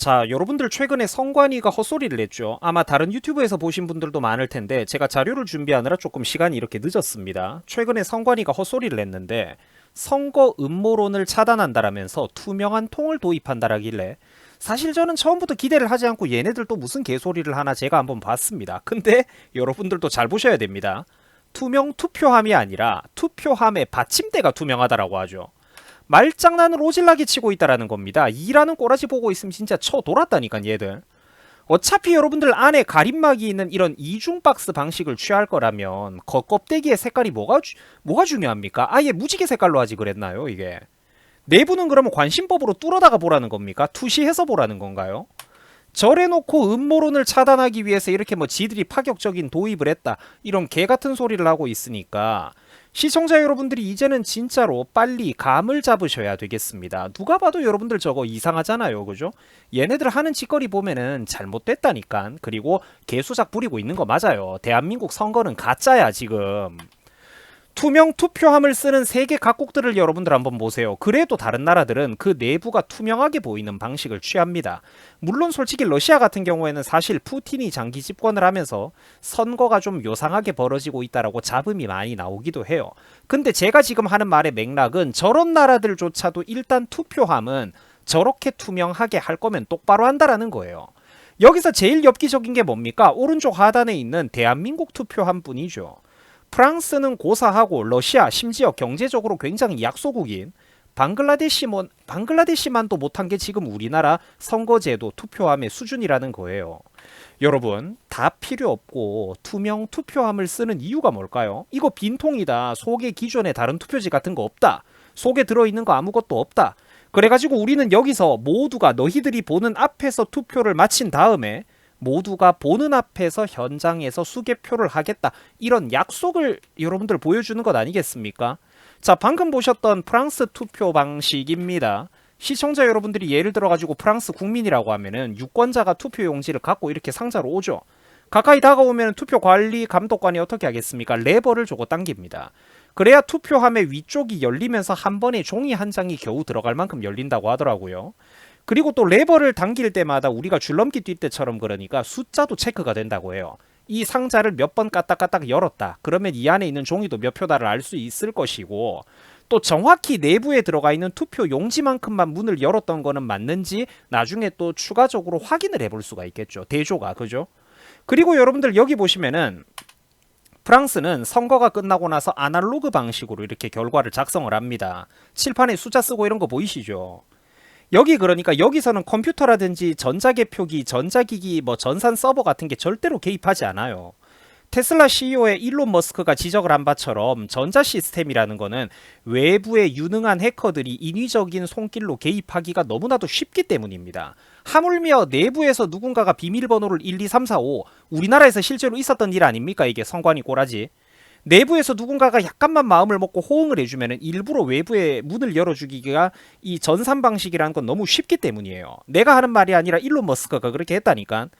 자, 여러분들 최근에 성관이가 헛소리를 냈죠. 아마 다른 유튜브에서 보신 분들도 많을 텐데 제가 자료를 준비하느라 조금 시간이 이렇게 늦었습니다. 최근에 성관이가 헛소리를 냈는데 선거 음모론을 차단한다라면서 투명한 통을 도입한다라길래 사실 저는 처음부터 기대를 하지 않고 얘네들 또 무슨 개소리를 하나 제가 한번 봤습니다. 근데 여러분들도 잘 보셔야 됩니다. 투명 투표함이 아니라 투표함의 받침대가 투명하다라고 하죠. 말장난을 오질나게 치고 있다라는 겁니다. 이라는 꼬라지 보고 있으면 진짜 쳐 돌았다니까 얘들. 어차피 여러분들 안에 가림막이 있는 이런 이중 박스 방식을 취할 거라면 겉껍데기의 색깔이 뭐가 중요합니까? 아예 무지개 색깔로 하지 그랬나요 이게? 내부는 그러면 관심법으로 뚫어다가 보라는 겁니까? 투시해서 보라는 건가요? 절해놓고 음모론을 차단하기 위해서 이렇게 뭐 지들이 파격적인 도입을 했다 이런 개같은 소리를 하고 있으니까 시청자 여러분들이 이제는 진짜로 빨리 감을 잡으셔야 되겠습니다. 누가 봐도 여러분들 저거 이상하잖아요. 그죠? 얘네들 하는 짓거리 보면은 잘못됐다니까. 그리고 개수작 부리고 있는 거 맞아요. 대한민국 선거는 가짜야 지금. 투명 투표함을 쓰는 세계 각국들을 여러분들 한번 보세요. 그래도 다른 나라들은 그 내부가 투명하게 보이는 방식을 취합니다. 물론 솔직히 러시아 같은 경우에는 사실 푸틴이 장기 집권을 하면서 선거가 좀 요상하게 벌어지고 있다라고 잡음이 많이 나오기도 해요. 근데 제가 지금 하는 말의 맥락은 저런 나라들조차도 일단 투표함은 저렇게 투명하게 할 거면 똑바로 한다라는 거예요. 여기서 제일 엽기적인 게 뭡니까? 오른쪽 하단에 있는 대한민국 투표함 뿐이죠. 프랑스는 고사하고 러시아 심지어 경제적으로 굉장히 약소국인 방글라데시만도 못한 게 지금 우리나라 선거제도 투표함의 수준이라는 거예요. 여러분 다 필요 없고 투명 투표함을 쓰는 이유가 뭘까요? 이거 빈통이다. 속에 기존에 다른 투표지 같은 거 없다. 속에 들어있는 거 아무것도 없다. 그래가지고 우리는 여기서 모두가 너희들이 보는 앞에서 투표를 마친 다음에 모두가 보는 앞에서 현장에서 수개표를 하겠다. 이런 약속을 여러분들 보여주는 것 아니겠습니까? 자, 방금 보셨던 프랑스 투표 방식입니다. 시청자 여러분들이 예를 들어가지고 프랑스 국민이라고 하면은 유권자가 투표 용지를 갖고 이렇게 상자로 오죠. 가까이 다가오면 투표 관리 감독관이 어떻게 하겠습니까? 레버를 저거 당깁니다. 그래야 투표함의 위쪽이 열리면서 한 번에 종이 한 장이 겨우 들어갈 만큼 열린다고 하더라고요. 그리고 또 레버를 당길 때마다 우리가 줄넘기 뛸 때처럼 그러니까 숫자도 체크가 된다고 해요. 이 상자를 몇 번 까딱까딱 열었다. 그러면 이 안에 있는 종이도 몇 표다를 알 수 있을 것이고 또 정확히 내부에 들어가 있는 투표 용지만큼만 문을 열었던 거는 맞는지 나중에 또 추가적으로 확인을 해볼 수가 있겠죠. 대조가 그죠? 그리고 여러분들 여기 보시면은 프랑스는 선거가 끝나고 나서 아날로그 방식으로 이렇게 결과를 작성을 합니다. 칠판에 숫자 쓰고 이런 거 보이시죠? 여기 그러니까 여기서는 컴퓨터라든지 전자개표기, 전자기기, 뭐 전산 서버 같은 게 절대로 개입하지 않아요. 테슬라 CEO의 일론 머스크가 지적을 한 바처럼 전자 시스템이라는 거는 외부의 유능한 해커들이 인위적인 손길로 개입하기가 너무나도 쉽기 때문입니다. 하물며 내부에서 누군가가 비밀번호를 1, 2, 3, 4, 5 우리나라에서 실제로 있었던 일 아닙니까? 이게 선관위 꼬라지. 내부에서 누군가가 약간만 마음을 먹고 호응을 해주면 일부러 외부에 문을 열어주기가 이 전산 방식이라는 건 너무 쉽기 때문이에요. 내가 하는 말이 아니라 일론 머스크가 그렇게 했다니까.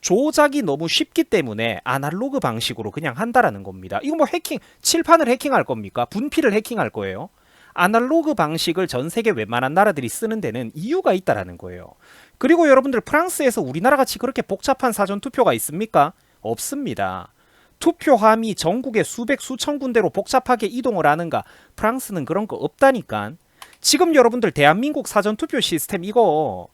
조작이 너무 쉽기 때문에 아날로그 방식으로 그냥 한다라는 겁니다. 이거 뭐 해킹, 칠판을 해킹할 겁니까? 분필을 해킹할 거예요. 아날로그 방식을 전 세계 웬만한 나라들이 쓰는 데는 이유가 있다라는 거예요. 그리고 여러분들 프랑스에서 우리나라 같이 그렇게 복잡한 사전투표가 있습니까? 없습니다. 투표함이 전국에 수백 수천 군데로 복잡하게 이동을 하는가? 프랑스는 그런 거 없다니까. 지금 여러분들 대한민국 사전투표 시스템 이거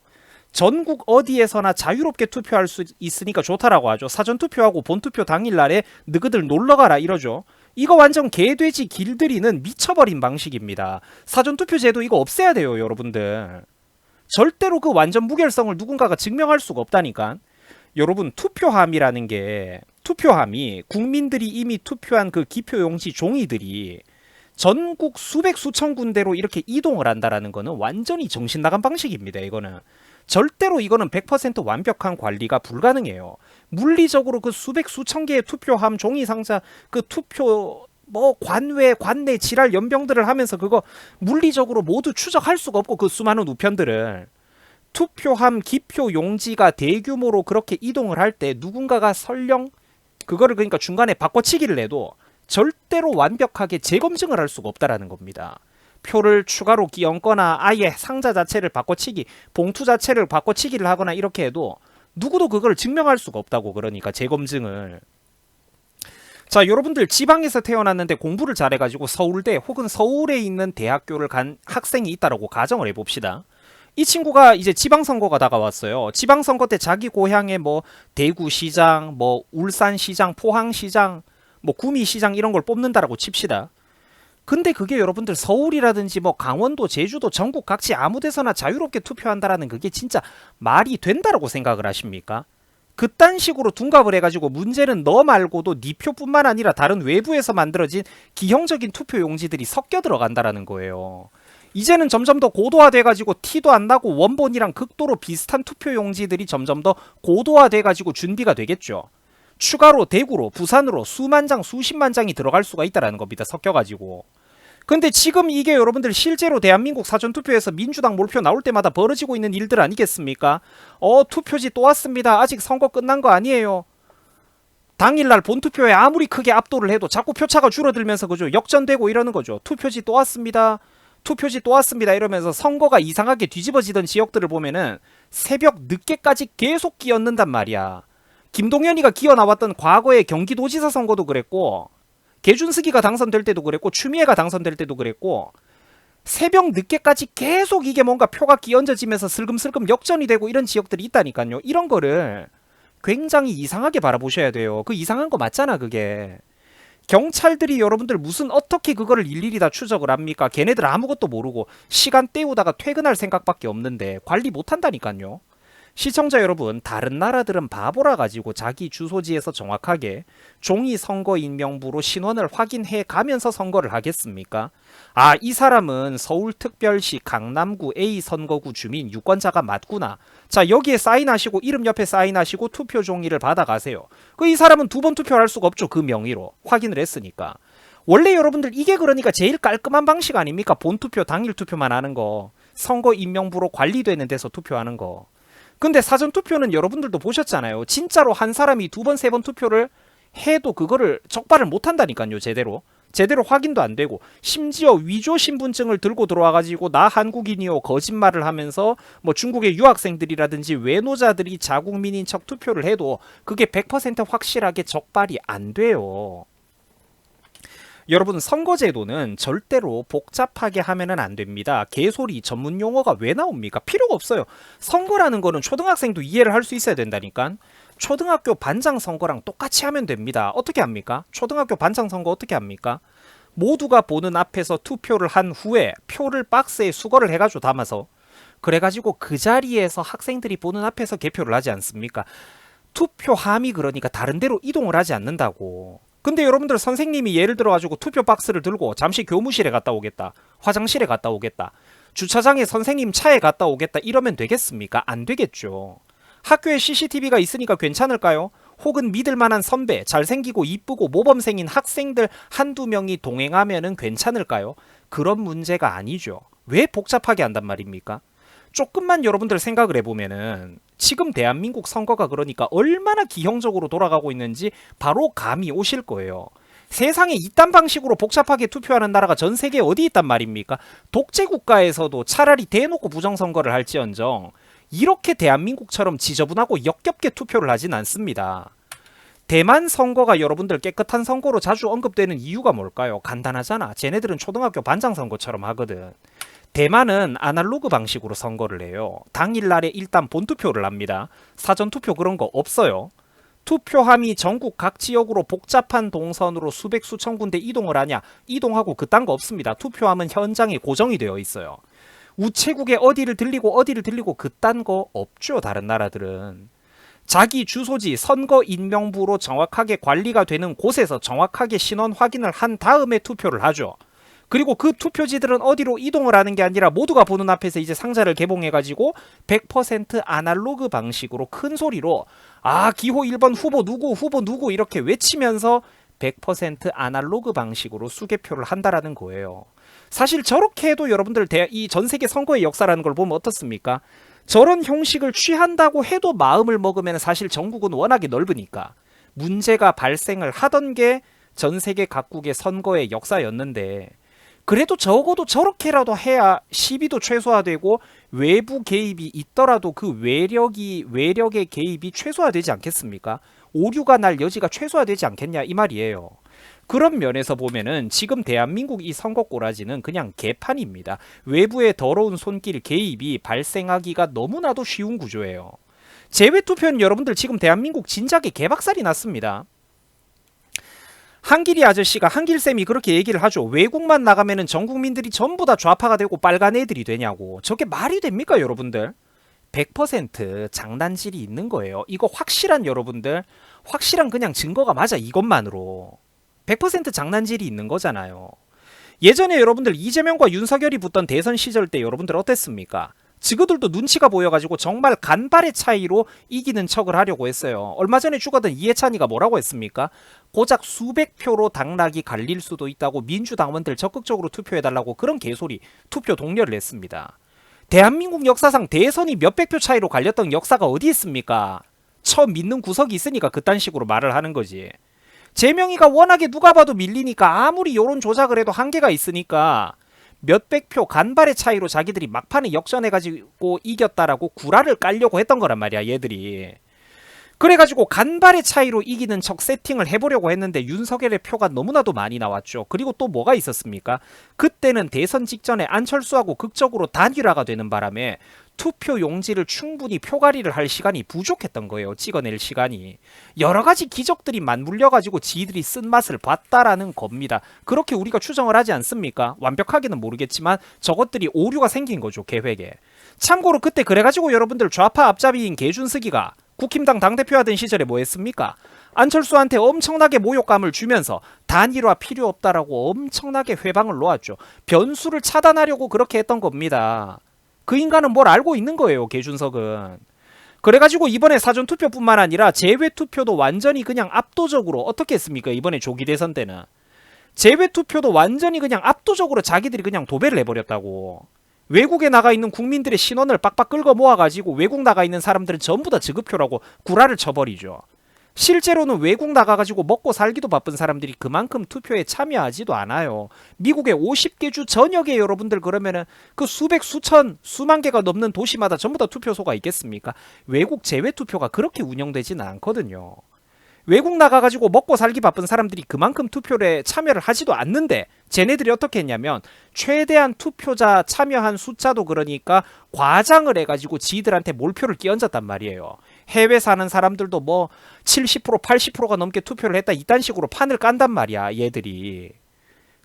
전국 어디에서나 자유롭게 투표할 수 있으니까 좋다라고 하죠. 사전투표하고 본투표 당일날에 너희들 놀러가라 이러죠. 이거 완전 개돼지 길들이는 미쳐버린 방식입니다. 사전투표 제도 이거 없애야 돼요 여러분들. 절대로 그 완전 무결성을 누군가가 증명할 수가 없다니까. 여러분 투표함이라는 게 투표함이 국민들이 이미 투표한 그 기표용지 종이들이 전국 수백 수천 군데로 이렇게 이동을 한다라는 거는 완전히 정신 나간 방식입니다. 이거는 절대로 이거는 100% 완벽한 관리가 불가능해요. 물리적으로 그 수백 수천 개의 투표함 종이 상자 그 투표 뭐 관내 지랄 연병들을 하면서 그거 물리적으로 모두 추적할 수가 없고 그 수많은 우편들을 투표함 기표 용지가 대규모로 그렇게 이동을 할 때 누군가가 설령 그거를 그러니까 중간에 바꿔치기를 해도 절대로 완벽하게 재검증을 할 수가 없다라는 겁니다. 표를 추가로 끼얹거나 아예 상자 자체를 바꿔치기, 봉투 자체를 바꿔치기를 하거나 이렇게 해도 누구도 그걸 증명할 수가 없다고. 그러니까 재검증을. 자, 여러분들 지방에서 태어났는데 공부를 잘해가지고 서울대 혹은 서울에 있는 대학교를 간 학생이 있다라고 가정을 해봅시다. 이 친구가 이제 지방선거가 다가왔어요. 지방선거 때 자기 고향에 뭐 대구시장, 뭐 울산시장, 포항시장, 뭐 구미시장 이런 걸 뽑는다라고 칩시다. 근데 그게 여러분들 서울이라든지 뭐 강원도, 제주도, 전국 각지 아무 데서나 자유롭게 투표한다라는 그게 진짜 말이 된다라고 생각을 하십니까? 그딴 식으로 둔갑을 해가지고 문제는 너 말고도 네 표뿐만 아니라 다른 외부에서 만들어진 기형적인 투표 용지들이 섞여 들어간다라는 거예요. 이제는 점점 더 고도화돼가지고 티도 안 나고 원본이랑 극도로 비슷한 투표 용지들이 점점 더 고도화돼가지고 준비가 되겠죠. 추가로 대구로, 부산으로 수만 장, 수십만 장이 들어갈 수가 있다라는 겁니다. 섞여가지고. 근데 지금 이게 여러분들 실제로 대한민국 사전투표에서 민주당 몰표 나올 때마다 벌어지고 있는 일들 아니겠습니까? 투표지 또 왔습니다. 아직 선거 끝난 거 아니에요. 당일날 본투표에 아무리 크게 압도를 해도 자꾸 표차가 줄어들면서 그죠? 역전되고 이러는 거죠. 투표지 또 왔습니다. 투표지 또 왔습니다. 이러면서 선거가 이상하게 뒤집어지던 지역들을 보면은 새벽 늦게까지 계속 끼얹는단 말이야. 김동연이가 기어 나왔던 과거의 경기도지사 선거도 그랬고, 개준스기가 당선될 때도 그랬고, 추미애가 당선될 때도 그랬고, 새벽 늦게까지 계속 이게 뭔가 표가 끼얹어지면서 슬금슬금 역전이 되고 이런 지역들이 있다니까요. 이런 거를 굉장히 이상하게 바라보셔야 돼요. 그 이상한 거 맞잖아, 그게. 경찰들이 여러분들 무슨 어떻게 그거를 일일이 다 추적을 합니까? 걔네들 아무것도 모르고 시간 때우다가 퇴근할 생각밖에 없는데 관리 못한다니까요. 시청자 여러분, 다른 나라들은 바보라 가지고 자기 주소지에서 정확하게 종이 선거인명부로 신원을 확인해 가면서 선거를 하겠습니까? 아, 이 사람은 서울특별시 강남구 A 선거구 주민 유권자가 맞구나. 자, 여기에 사인하시고 이름 옆에 사인하시고 투표 종이를 받아가세요. 이 사람은 두 번 투표할 수가 없죠. 그 명의로 확인을 했으니까. 원래 여러분들 이게 그러니까 제일 깔끔한 방식 아닙니까? 본투표 당일 투표만 하는 거, 선거인명부로 관리되는 데서 투표하는 거. 근데 사전투표는 여러분들도 보셨잖아요. 진짜로 한 사람이 두 번, 세 번 투표를 해도 그거를 적발을 못한다니까요. 제대로 확인도 안 되고, 심지어 위조 신분증을 들고 들어와가지고 나 한국인이요 거짓말을 하면서 뭐 중국의 유학생들이라든지 외노자들이 자국민인 척 투표를 해도 그게 100% 확실하게 적발이 안 돼요. 여러분, 선거제도는 절대로 복잡하게 하면은 안 됩니다. 개소리 전문 용어가 왜 나옵니까? 필요가 없어요. 선거라는 거는 초등학생도 이해를 할 수 있어야 된다니까. 초등학교 반장 선거랑 똑같이 하면 됩니다. 어떻게 합니까? 초등학교 반장 선거 어떻게 합니까? 모두가 보는 앞에서 투표를 한 후에 표를 박스에 수거를 해가지고 담아서, 그래가지고 그 자리에서 학생들이 보는 앞에서 개표를 하지 않습니까? 투표함이 그러니까 다른 데로 이동을 하지 않는다고. 근데 여러분들, 선생님이 예를 들어가지고 투표 박스를 들고 잠시 교무실에 갔다 오겠다, 화장실에 갔다 오겠다, 주차장에 선생님 차에 갔다 오겠다 이러면 되겠습니까? 안 되겠죠. 학교에 CCTV가 있으니까 괜찮을까요? 혹은 믿을 만한 선배, 잘생기고 이쁘고 모범생인 학생들 한두 명이 동행하면은 괜찮을까요? 그런 문제가 아니죠. 왜 복잡하게 한단 말입니까? 조금만 여러분들 생각을 해보면은 지금 대한민국 선거가 그러니까 얼마나 기형적으로 돌아가고 있는지 바로 감이 오실 거예요. 세상에 이딴 방식으로 복잡하게 투표하는 나라가 전 세계에 어디 있단 말입니까? 독재 국가에서도 차라리 대놓고 부정선거를 할지언정 이렇게 대한민국처럼 지저분하고 역겹게 투표를 하진 않습니다. 대만 선거가 여러분들 깨끗한 선거로 자주 언급되는 이유가 뭘까요? 간단하잖아. 쟤네들은 초등학교 반장 선거처럼 하거든. 대만은 아날로그 방식으로 선거를 해요. 당일날에 일단 본투표를 합니다. 사전투표 그런 거 없어요. 투표함이 전국 각 지역으로 복잡한 동선으로 수백 수천 군데 이동을 하냐? 이동하고 그딴 거 없습니다. 투표함은 현장에 고정이 되어 있어요. 우체국에 어디를 들리고 그딴 거 없죠. 다른 나라들은. 자기 주소지 선거인명부로 정확하게 관리가 되는 곳에서 정확하게 신원 확인을 한 다음에 투표를 하죠. 그리고 그 투표지들은 어디로 이동을 하는 게 아니라 모두가 보는 앞에서 이제 상자를 개봉해가지고 100% 아날로그 방식으로 큰 소리로 기호 1번 후보 누구 이렇게 외치면서 100% 아날로그 방식으로 수개표를 한다라는 거예요. 사실 저렇게 해도 여러분들 이 전 세계 선거의 역사라는 걸 보면 어떻습니까? 저런 형식을 취한다고 해도 마음을 먹으면 사실 전국은 워낙에 넓으니까 문제가 발생을 하던 게 전 세계 각국의 선거의 역사였는데, 그래도 적어도 저렇게라도 해야 시비도 최소화되고 외부 개입이 있더라도 그 외력의 개입이 최소화되지 않겠습니까? 오류가 날 여지가 최소화되지 않겠냐 이 말이에요. 그런 면에서 보면은 지금 대한민국 이 선거 꼬라지는 그냥 개판입니다. 외부의 더러운 손길 개입이 발생하기가 너무나도 쉬운 구조예요. 재외투표는 여러분들 지금 대한민국 진작에 개박살이 났습니다. 한길이 아저씨가 한길쌤이 그렇게 얘기를 하죠. 외국만 나가면은 전 국민들이 전부 다 좌파가 되고 빨간 애들이 되냐고. 저게 말이 됩니까 여러분들? 100% 장난질이 있는 거예요. 이거 확실한 여러분들 확실한 그냥 증거가 맞아 이것만으로 100% 장난질이 있는 거잖아요. 예전에 여러분들 이재명과 윤석열이 붙던 대선 시절 때 여러분들 어땠습니까? 지그들도 눈치가 보여가지고 정말 간발의 차이로 이기는 척을 하려고 했어요. 얼마 전에 죽었던 이해찬이가 뭐라고 했습니까? 고작 수백 표로 당락이 갈릴 수도 있다고 민주당원들 적극적으로 투표해달라고 그런 개소리 투표 독려를 했습니다. 대한민국 역사상 대선이 몇백 표 차이로 갈렸던 역사가 어디 있습니까? 처음 믿는 구석이 있으니까 그딴 식으로 말을 하는 거지. 재명이가 워낙에 누가 봐도 밀리니까 아무리 여론 조작을 해도 한계가 있으니까 몇백 표 간발의 차이로 자기들이 막판에 역전해가지고 이겼다라고 구라를 깔려고 했던 거란 말이야 얘들이. 그래가지고 간발의 차이로 이기는 척 세팅을 해보려고 했는데 윤석열의 표가 너무나도 많이 나왔죠. 그리고 또 뭐가 있었습니까? 그때는 대선 직전에 안철수하고 극적으로 단일화가 되는 바람에 투표 용지를 충분히 표가리를 할 시간이 부족했던 거예요. 찍어낼 시간이. 여러 가지 기적들이 맞물려가지고 지들이 쓴맛을 봤다라는 겁니다. 그렇게 우리가 추정을 하지 않습니까? 완벽하게는 모르겠지만 저것들이 오류가 생긴 거죠. 계획에. 참고로 그때 그래가지고 여러분들 좌파 앞잡이인 개준석이가 국힘당 당대표 하던 시절에 뭐 했습니까? 안철수한테 엄청나게 모욕감을 주면서 단일화 필요 없다라고 엄청나게 회방을 놓았죠. 변수를 차단하려고 그렇게 했던 겁니다. 그 인간은 뭘 알고 있는 거예요. 개준석은. 그래가지고 이번에 사전투표뿐만 아니라 재외투표도 완전히 그냥 압도적으로 어떻게 했습니까? 이번에 조기 대선 때는. 재외투표도 완전히 그냥 압도적으로 자기들이 그냥 도배를 해버렸다고. 외국에 나가 있는 국민들의 신원을 빡빡 긁어 모아가지고 외국 나가 있는 사람들은 전부 다 지급표라고 구라를 쳐버리죠. 실제로는 외국 나가가지고 먹고 살기도 바쁜 사람들이 그만큼 투표에 참여하지도 않아요. 미국의 50개 주 전역에 여러분들 그러면은 그 수백 수천 수만 개가 넘는 도시마다 전부 다 투표소가 있겠습니까? 외국 제외 투표가 그렇게 운영되지는 않거든요. 외국 나가가지고 먹고 살기 바쁜 사람들이 그만큼 투표에 참여를 하지도 않는데 쟤네들이 어떻게 했냐면 최대한 투표자 참여한 숫자도 그러니까 과장을 해가지고 지들한테 몰표를 끼얹었단 말이에요. 해외 사는 사람들도 뭐 70% 80%가 넘게 투표를 했다 이딴 식으로 판을 깐단 말이야 얘들이.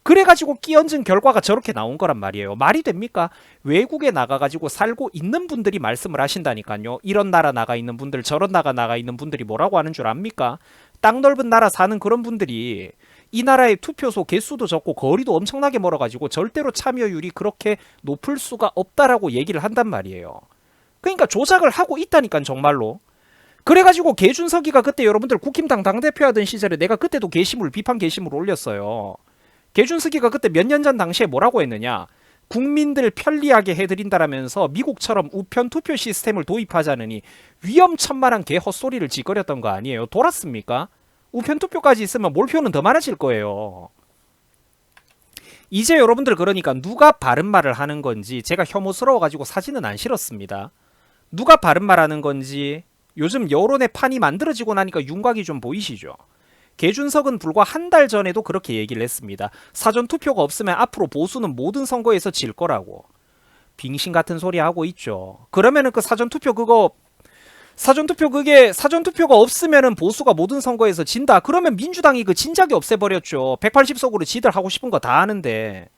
그래가지고 끼얹은 결과가 저렇게 나온 거란 말이에요. 말이 됩니까? 외국에 나가가지고 살고 있는 분들이 말씀을 하신다니까요. 이런 나라 나가 있는 분들 저런 나가 있는 분들이 뭐라고 하는 줄 압니까? 땅 넓은 나라 사는 그런 분들이 이 나라의 투표소 개수도 적고 거리도 엄청나게 멀어가지고 절대로 참여율이 그렇게 높을 수가 없다라고 얘기를 한단 말이에요. 그러니까 조작을 하고 있다니까 정말로. 그래가지고 개준석이가 그때 여러분들 국힘당 당대표 하던 시절에 내가 그때도 비판 게시물 올렸어요. 개준석이가 그때 몇 년 전 당시에 뭐라고 했느냐. 국민들 편리하게 해드린다라면서 미국처럼 우편 투표 시스템을 도입하자느니 위험천만한 개 헛소리를 짓거렸던 거 아니에요. 돌았습니까? 우편 투표까지 있으면 몰표는 더 많아질 거예요. 이제 여러분들 그러니까 누가 바른 말을 하는 건지 제가 혐오스러워가지고 사진은 안 실었습니다. 누가 바른 말 하는 건지 요즘 여론의 판이 만들어지고 나니까 윤곽이 좀 보이시죠? 개준석은 불과 한 달 전에도 그렇게 얘기를 했습니다. 사전투표가 없으면 앞으로 보수는 모든 선거에서 질 거라고. 빙신 같은 소리 하고 있죠. 그러면은 그 사전투표가 없으면은 보수가 모든 선거에서 진다. 그러면 민주당이 그 진작에 없애버렸죠. 180석으로 지들 하고 싶은 거 다 하는데.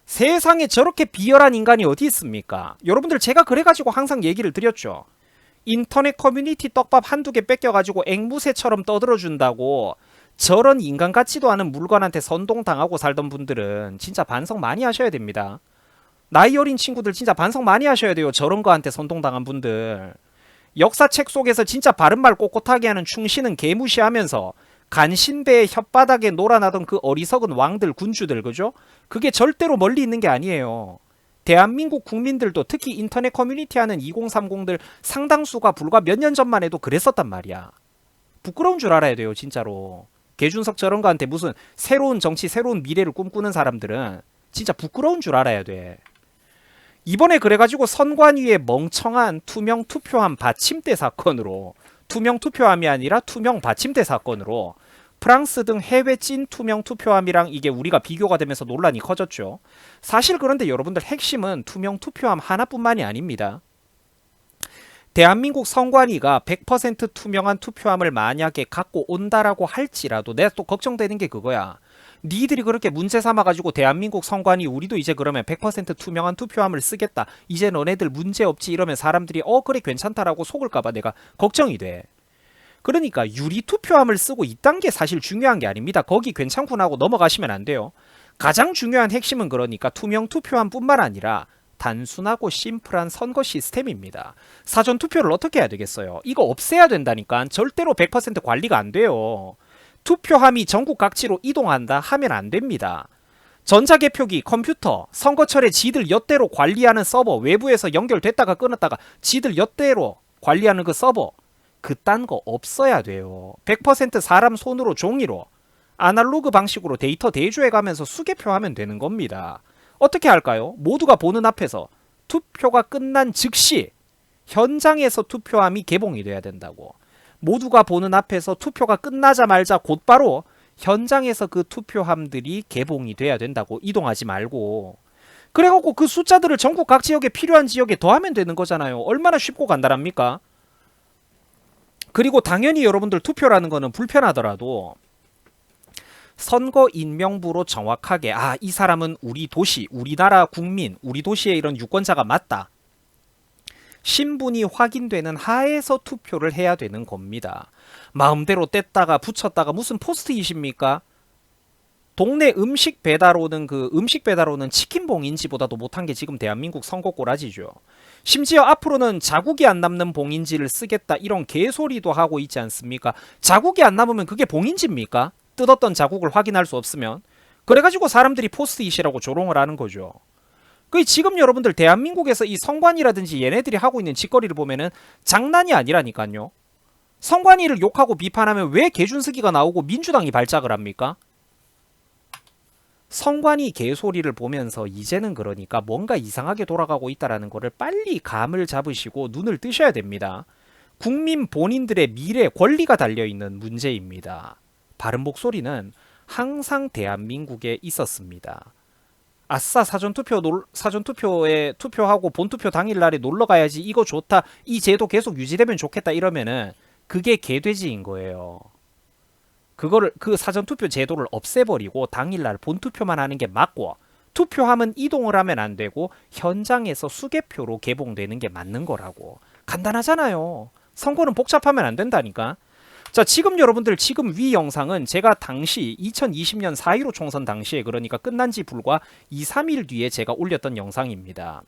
세상에 저렇게 비열한 인간이 어디 있습니까? 여러분들 제가 그래가지고 항상 얘기를 드렸죠. 인터넷 커뮤니티 떡밥 한두 개 뺏겨가지고 앵무새처럼 떠들어준다고 저런 인간 같지도 않은 물건한테 선동당하고 살던 분들은 진짜 반성 많이 하셔야 됩니다. 나이 어린 친구들 진짜 반성 많이 하셔야 돼요. 저런 거한테 선동당한 분들. 역사책 속에서 진짜 바른말 꼿꼿하게 하는 충신은 개무시하면서 간신배의 혓바닥에 놀아나던 그 어리석은 왕들 군주들 그죠? 그게 절대로 멀리 있는 게 아니에요. 대한민국 국민들도 특히 인터넷 커뮤니티 하는 2030들 상당수가 불과 몇 년 전만 해도 그랬었단 말이야. 부끄러운 줄 알아야 돼요 진짜로. 개준석 저런 거한테 무슨 새로운 정치 새로운 미래를 꿈꾸는 사람들은 진짜 부끄러운 줄 알아야 돼. 이번에 그래가지고 선관위의 멍청한 투명 투표함 받침대 사건으로, 투명 투표함이 아니라 투명 받침대 사건으로 프랑스 등 해외 찐 투명 투표함이랑 이게 우리가 비교가 되면서 논란이 커졌죠. 사실 그런데 여러분들 핵심은 투명 투표함 하나뿐만이 아닙니다. 대한민국 선관위가 100% 투명한 투표함을 만약에 갖고 온다라고 할지라도 내가 또 걱정되는 게 그거야. 니들이 그렇게 문제 삼아가지고 대한민국 선관위 우리도 이제 그러면 100% 투명한 투표함을 쓰겠다. 이제 너네들 문제 없지 이러면 사람들이 그래 괜찮다라고 속을까봐 내가 걱정이 돼. 그러니까 유리 투표함을 쓰고 이딴 게 사실 중요한 게 아닙니다. 거기 괜찮구나 하고 넘어가시면 안 돼요. 가장 중요한 핵심은 그러니까 투명 투표함뿐만 아니라 단순하고 심플한 선거 시스템입니다. 사전 투표를 어떻게 해야 되겠어요? 이거 없애야 된다니까. 절대로 100% 관리가 안 돼요. 투표함이 전국 각지로 이동한다 하면 안 됩니다. 전자개표기, 컴퓨터, 선거철에 지들 엿대로 관리하는 서버, 외부에서 연결됐다가 끊었다가 지들 엿대로 관리하는 그 서버, 그딴 거 없어야 돼요. 100% 사람 손으로 종이로 아날로그 방식으로 데이터 대조해가면서 수개표하면 되는 겁니다. 어떻게 할까요? 모두가 보는 앞에서 투표가 끝난 즉시 현장에서 투표함이 개봉이 돼야 된다고. 모두가 보는 앞에서 투표가 끝나자마자 곧바로 현장에서 그 투표함들이 개봉이 돼야 된다고. 이동하지 말고. 그래갖고 그 숫자들을 전국 각 지역에 필요한 지역에 더하면 되는 거잖아요. 얼마나 쉽고 간단합니까? 그리고 당연히 여러분들 투표라는 거는 불편하더라도 선거 인명부로 정확하게 이 사람은 우리 도시, 우리나라 국민, 우리 도시의 이런 유권자가 맞다. 신분이 확인되는 하에서 투표를 해야 되는 겁니다. 마음대로 뗐다가 붙였다가 무슨 포스트잇입니까? 동네 음식 배달 오는 치킨 봉인지보다도 못한 게 지금 대한민국 선거 꼬라지죠. 심지어 앞으로는 자국이 안 남는 봉인지를 쓰겠다 이런 개소리도 하고 있지 않습니까? 자국이 안 남으면 그게 봉인지입니까? 뜯었던 자국을 확인할 수 없으면. 그래가지고 사람들이 포스트잇이라고 조롱을 하는 거죠. 지금 여러분들 대한민국에서 이 선관위라든지 얘네들이 하고 있는 짓거리를 보면은 장난이 아니라니까요. 선관위를 욕하고 비판하면 왜 개준쓰기가 나오고 민주당이 발작을 합니까? 선관위 개소리를 보면서 이제는 그러니까 뭔가 이상하게 돌아가고 있다는 거를 빨리 감을 잡으시고 눈을 뜨셔야 됩니다. 국민 본인들의 미래 권리가 달려있는 문제입니다. 바른 목소리는 항상 대한민국에 있었습니다. 아싸 사전투표에 투표하고 본투표 당일날에 놀러가야지 이거 좋다 이 제도 계속 유지되면 좋겠다 이러면은 그게 개돼지인 거예요. 그 사전투표 제도를 없애버리고 당일날 본투표만 하는 게 맞고 투표함은 이동을 하면 안 되고 현장에서 수개표로 개봉되는 게 맞는 거라고. 간단하잖아요. 선거는 복잡하면 안 된다니까. 자, 지금 여러분들 위 영상은 제가 당시 2020년 4.15 총선 당시에 그러니까 끝난 지 불과 2, 3일 뒤에 제가 올렸던 영상입니다.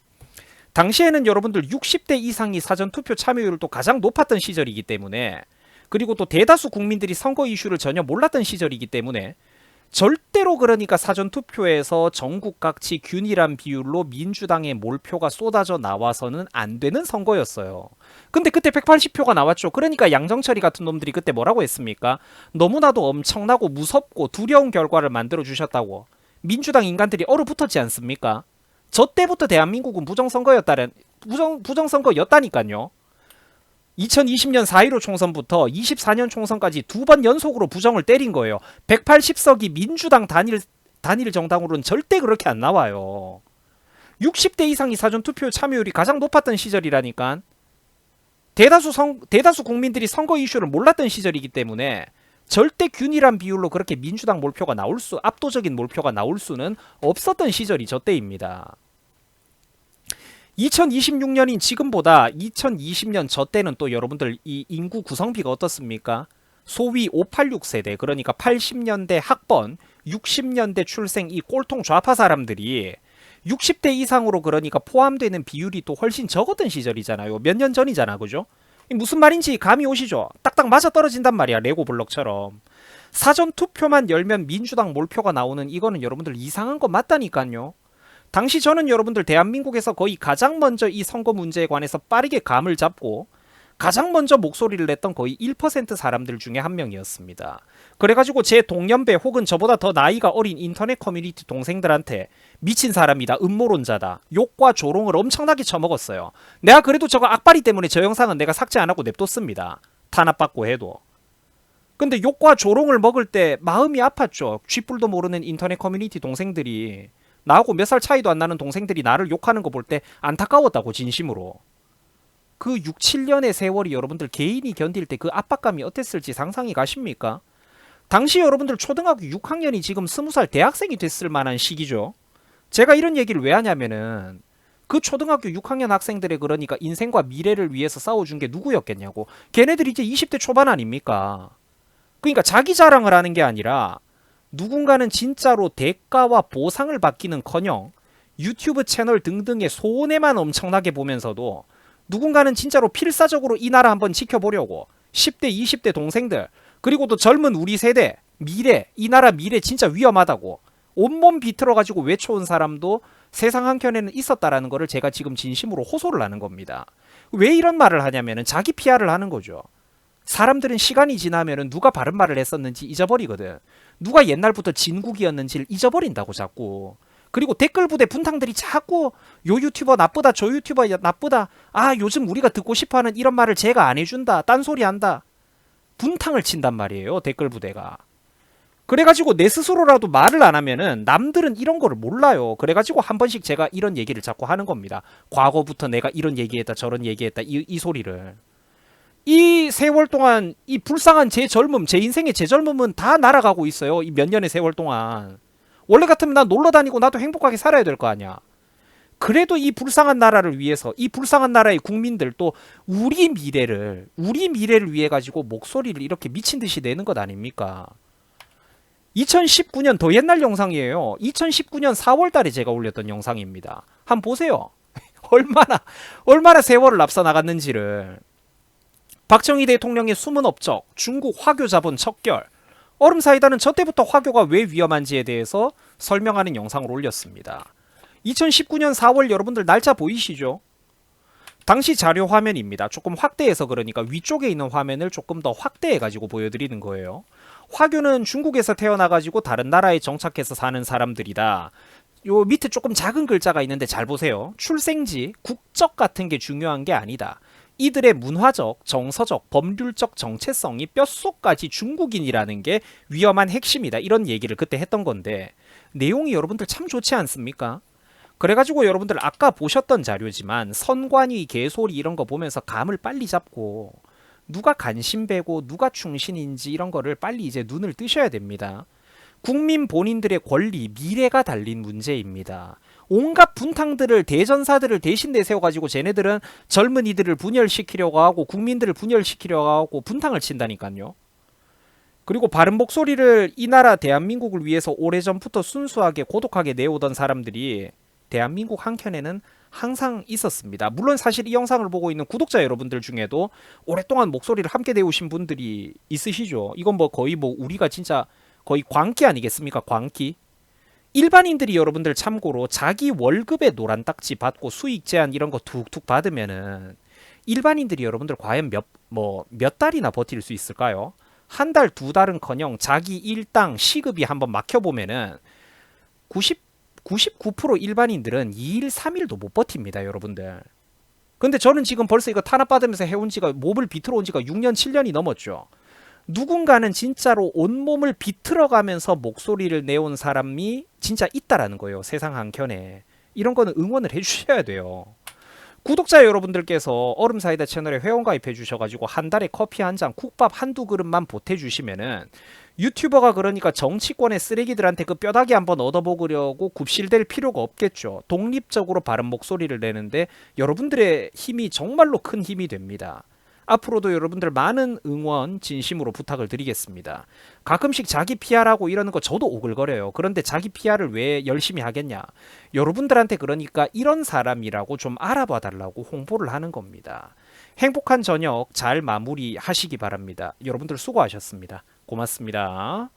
당시에는 여러분들 60대 이상이 사전투표 참여율도 가장 높았던 시절이기 때문에 그리고 또 대다수 국민들이 선거 이슈를 전혀 몰랐던 시절이기 때문에 절대로 그러니까 사전투표에서 전국 각지 균일한 비율로 민주당의 몰표가 쏟아져 나와서는 안 되는 선거였어요. 근데 그때 180표가 나왔죠. 그러니까 양정철이 같은 놈들이 그때 뭐라고 했습니까? 너무나도 엄청나고 무섭고 두려운 결과를 만들어 주셨다고. 민주당 인간들이 얼어붙었지 않습니까? 저 때부터 대한민국은 부정선거였다니까요. 2020년 4.15 총선부터 24년 총선까지 2번 연속으로 부정을 때린 거예요. 180석이 민주당 단일 정당으로는 절대 그렇게 안 나와요. 60대 이상이 사전투표 참여율이 가장 높았던 시절이라니까. 대다수 국민들이 선거 이슈를 몰랐던 시절이기 때문에 절대 균일한 비율로 그렇게 민주당 몰표가 압도적인 몰표가 나올 수는 없었던 시절이 저 때입니다. 2026년인 지금보다 2020년 저 때는 또 여러분들 이 인구 구성비가 어떻습니까? 소위 586 세대, 그러니까 80년대 학번, 60년대 출생 이 꼴통 좌파 사람들이 60대 이상으로 그러니까 포함되는 비율이 또 훨씬 적었던 시절이잖아요. 몇 년 전이잖아, 그죠? 무슨 말인지 감이 오시죠? 딱딱 맞아떨어진단 말이야, 레고 블럭처럼. 사전투표만 열면 민주당 몰표가 나오는 이거는 여러분들 이상한 거 맞다니까요. 당시 저는 여러분들 대한민국에서 거의 가장 먼저 이 선거 문제에 관해서 빠르게 감을 잡고 가장 먼저 목소리를 냈던 거의 1% 사람들 중에 한 명이었습니다. 그래가지고 제 동년배 혹은 저보다 더 나이가 어린 인터넷 커뮤니티 동생들한테 미친 사람이다, 음모론자다, 욕과 조롱을 엄청나게 쳐먹었어요. 내가 그래도 저거 악바리 때문에 저 영상은 내가 삭제 안 하고 냅뒀습니다. 탄압받고 해도. 근데 욕과 조롱을 먹을 때 마음이 아팠죠. 쥐뿔도 모르는 인터넷 커뮤니티 동생들이, 나하고 몇 살 차이도 안 나는 동생들이 나를 욕하는 거 볼 때 안타까웠다고, 진심으로. 그 6, 7년의 세월이 여러분들 개인이 견딜 때 그 압박감이 어땠을지 상상이 가십니까? 당시 여러분들 초등학교 6학년이 지금 20살 대학생이 됐을 만한 시기죠. 제가 이런 얘기를 왜 하냐면은 그 초등학교 6학년 학생들의 그러니까 인생과 미래를 위해서 싸워준 게 누구였겠냐고. 걔네들이 이제 20대 초반 아닙니까? 그러니까 자기 자랑을 하는 게 아니라 누군가는 진짜로 대가와 보상을 받기는커녕 유튜브 채널 등등의 손해만 엄청나게 보면서도 누군가는 진짜로 필사적으로 이 나라 한번 지켜보려고 10대, 20대 동생들, 그리고 또 젊은 우리 세대, 미래, 이 나라 미래 진짜 위험하다고 온몸 비틀어가지고 외쳐온 사람도 세상 한켠에는 있었다라는 거를 제가 지금 진심으로 호소를 하는 겁니다. 왜 이런 말을 하냐면은 자기 PR을 하는 거죠. 사람들은 시간이 지나면은 누가 바른 말을 했었는지 잊어버리거든. 누가 옛날부터 진국이었는지를 잊어버린다고 자꾸. 그리고 댓글 부대 분탕들이 자꾸 요 유튜버 나쁘다, 저 유튜버 나쁘다, 아 요즘 우리가 듣고 싶어하는 이런 말을 제가 안 해준다, 딴소리 한다, 분탕을 친단 말이에요, 댓글 부대가. 그래가지고 내 스스로라도 말을 안 하면은 남들은 이런 거를 몰라요. 그래가지고 한 번씩 제가 이런 얘기를 자꾸 하는 겁니다. 과거부터 내가 이런 얘기했다, 저런 얘기했다, 이 소리를. 이 세월 동안 이 불쌍한 제 젊음, 제 인생의 제 젊음은 다 날아가고 있어요. 이 몇 년의 세월 동안. 원래 같으면 난 놀러 다니고 나도 행복하게 살아야 될 거 아니야. 그래도 이 불쌍한 나라를 위해서, 이 불쌍한 나라의 국민들, 또 우리 미래를 위해 가지고 목소리를 이렇게 미친 듯이 내는 것 아닙니까? 2019년, 더 옛날 영상이에요. 2019년 4월 달에 제가 올렸던 영상입니다. 한번 보세요. 얼마나 세월을 앞서 나갔는지를. 박정희 대통령의 숨은 업적, 중국 화교 자본 척결, 얼음사이다는 저 때부터 화교가 왜 위험한지에 대해서 설명하는 영상을 올렸습니다. 2019년 4월 여러분들 날짜 보이시죠? 당시 자료 화면입니다. 조금 확대해서, 그러니까 위쪽에 있는 화면을 조금 더 확대해가지고 보여드리는 거예요. 화교는 중국에서 태어나가지고 다른 나라에 정착해서 사는 사람들이다. 요 밑에 조금 작은 글자가 있는데 잘 보세요. 출생지, 국적 같은 게 중요한 게 아니다. 이들의 문화적, 정서적, 법률적 정체성이 뼛속까지 중국인이라는 게 위험한 핵심이다. 이런 얘기를 그때 했던 건데 내용이 여러분들 참 좋지 않습니까? 그래가지고 여러분들 아까 보셨던 자료지만 선관위, 개소리 이런 거 보면서 감을 빨리 잡고 누가 간신배고 누가 충신인지 이런 거를 빨리 이제 눈을 뜨셔야 됩니다. 국민 본인들의 권리, 미래가 달린 문제입니다. 온갖 분탕들을, 대전사들을 대신 내세워가지고 쟤네들은 젊은이들을 분열시키려고 하고 국민들을 분열시키려고 하고 분탕을 친다니까요. 그리고 바른 목소리를 이 나라 대한민국을 위해서 오래전부터 순수하게 고독하게 내오던 사람들이 대한민국 한켠에는 항상 있었습니다. 물론 사실 이 영상을 보고 있는 구독자 여러분들 중에도 오랫동안 목소리를 함께 내오신 분들이 있으시죠. 이건 뭐 거의 뭐 우리가 진짜 거의 광기 아니겠습니까? 광기. 일반인들이 여러분들 참고로 자기 월급에 노란 딱지 받고 수익 제한 이런 거 툭툭 받으면은 일반인들이 여러분들 과연 몇 달이나 버틸 수 있을까요? 한 달, 두 달은커녕 자기 일당 시급이 한번 막혀보면은 99% 일반인들은 2일, 3일도 못 버팁니다, 여러분들. 근데 저는 지금 벌써 이거 탄압받으면서 해온 지가, 몸을 비틀어 온 지가 6년, 7년이 넘었죠. 누군가는 진짜로 온몸을 비틀어가면서 목소리를 내온 사람이 진짜 있다라는 거예요, 세상 한켠에. 이런 거는 응원을 해주셔야 돼요. 구독자 여러분들께서 얼음사이다 채널에 회원가입해 주셔가지고 한 달에 커피 한 잔, 국밥 한두 그릇만 보태주시면은 유튜버가 그러니까 정치권의 쓰레기들한테 그 뼈다귀 한번 얻어먹으려고 굽실댈 필요가 없겠죠. 독립적으로 바른 목소리를 내는데 여러분들의 힘이 정말로 큰 힘이 됩니다. 앞으로도 여러분들 많은 응원 진심으로 부탁을 드리겠습니다. 가끔씩 자기 PR하고 이러는 거 저도 오글거려요. 그런데 자기 PR을 왜 열심히 하겠냐. 여러분들한테 그러니까 이런 사람이라고 좀 알아봐 달라고 홍보를 하는 겁니다. 행복한 저녁 잘 마무리하시기 바랍니다. 여러분들 수고하셨습니다. 고맙습니다.